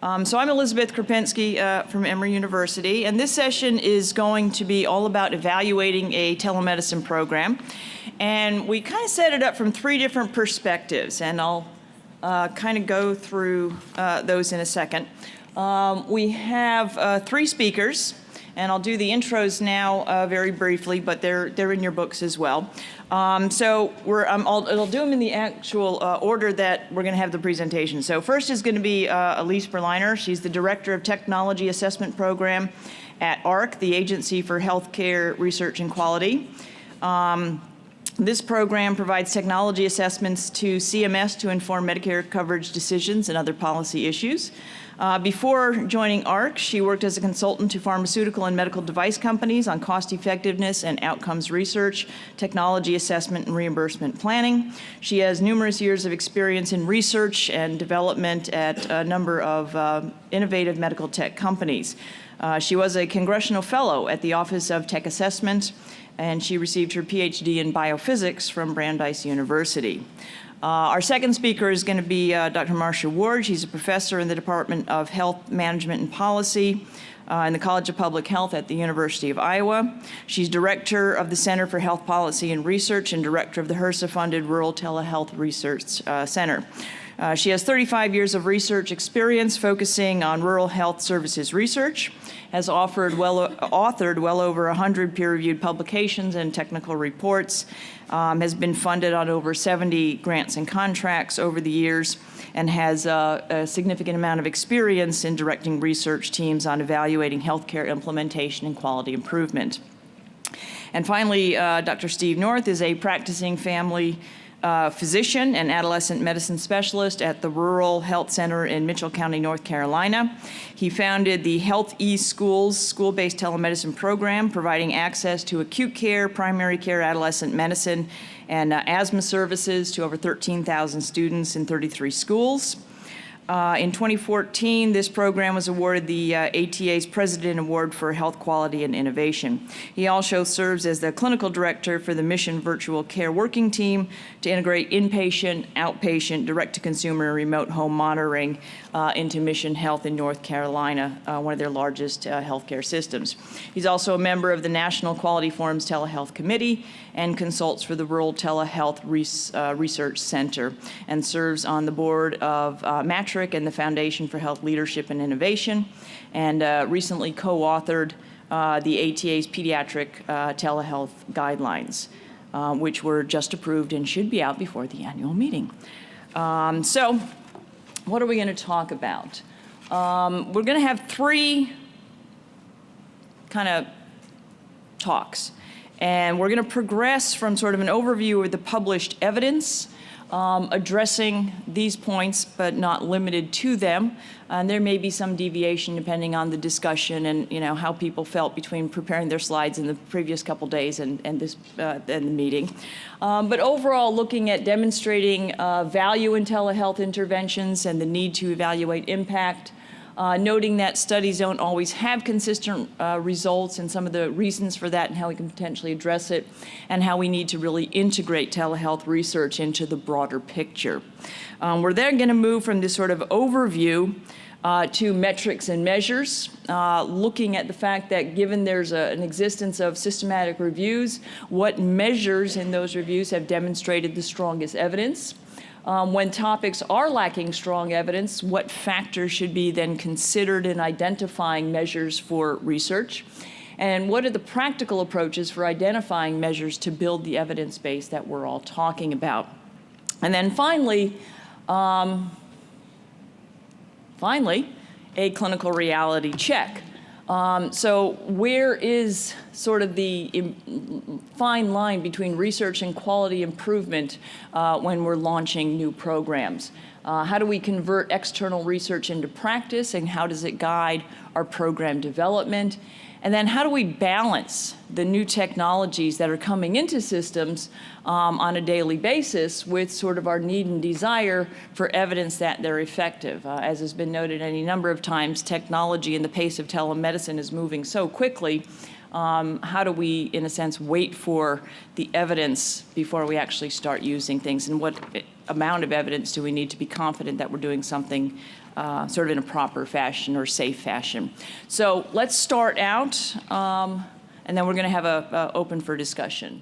So I'm Elizabeth Krupinski from Emory University, and this session is going to be all about evaluating a telemedicine program. And we kind of set it up from three different perspectives, and I'll kind of go through those in a second. We have three speakers, and I'll do the intros now very briefly, but they're in your books as well. So I'll do them in the actual order that we're going to have the presentation. So first is going to be Elise Berliner. She's the Director of Technology Assessment Program at AHRQ, the Agency for Healthcare Research and Quality. This program provides technology assessments to CMS to inform Medicare coverage decisions and other policy issues. Before joining AHRQ, she worked as a consultant to pharmaceutical and medical device companies on cost effectiveness and outcomes research, technology assessment, and reimbursement planning. She has numerous years of experience in research and development at a number of innovative medical tech companies. She was a congressional fellow at the Office of Tech Assessment, and she received her PhD in biophysics from Brandeis University. Our second speaker is going to be Dr. Marsha Ward. She's a professor in the Department of Health Management and Policy in the College of Public Health at the University of Iowa. She's director of the Center for Health Policy and Research and director of the HRSA-funded Rural Telehealth Research Center. She has 35 years of research experience focusing on rural health services research, has authored well over 100 peer-reviewed publications and technical reports, has been funded on over 70 grants and contracts over the years, and has a significant amount of experience in directing research teams on evaluating healthcare implementation and quality improvement. And finally, Dr. Steve North is a practicing family physician and adolescent medicine specialist at the Rural Health Center in Mitchell County, North Carolina. He founded the Health eSchools school-based telemedicine program, providing access to acute care, primary care, adolescent medicine, and asthma services to over 13,000 students in 33 schools. In 2014, this program was awarded the ATA's President Award for Health Quality and Innovation. He also serves as the clinical director for the Mission Virtual Care Working Team to integrate inpatient, outpatient, direct-to-consumer, remote home monitoring into Mission Health in North Carolina, one of their largest healthcare systems. He's also a member of the National Quality Forums Telehealth Committee and consults for the Rural Telehealth Research Center, and serves on the board of Matric and the Foundation for Health Leadership and Innovation, and recently co-authored the ATA's Pediatric Telehealth Guidelines, which were just approved and should be out before the annual meeting. So what are we going to talk about? We're going to have three kind of talks. And we're going to progress from sort of an overview of the published evidence, addressing these points, but not limited to them. And there may be some deviation depending on the discussion and how people felt between preparing their slides in the previous couple days and the meeting. But overall, looking at demonstrating value in telehealth interventions and the need to evaluate impact. Noting that studies don't always have consistent results and some of the reasons for that and how we can potentially address it, and how we need to really integrate telehealth research into the broader picture. We're then going to move from this sort of overview to metrics and measures, looking at the fact that given there's an existence of systematic reviews, what measures in those reviews have demonstrated the strongest evidence. When topics are lacking strong evidence, what factors should be then considered in identifying measures for research? And what are the practical approaches for identifying measures to build the evidence base that we're all talking about? And then finally, a clinical reality check. So where is sort of the fine line between research and quality improvement when we're launching new programs? How do we convert external research into practice, and how does it guide our program development? And then how do we balance the new technologies that are coming into systems on a daily basis with sort of our need and desire for evidence that they're effective? As has been noted any number of times, technology and the pace of telemedicine is moving so quickly How do we, in a sense, wait for the evidence before we actually start using things? And what amount of evidence do we need to be confident that we're doing something sort of in a proper fashion or safe fashion? So let's start out, and then we're going to have a open for discussion.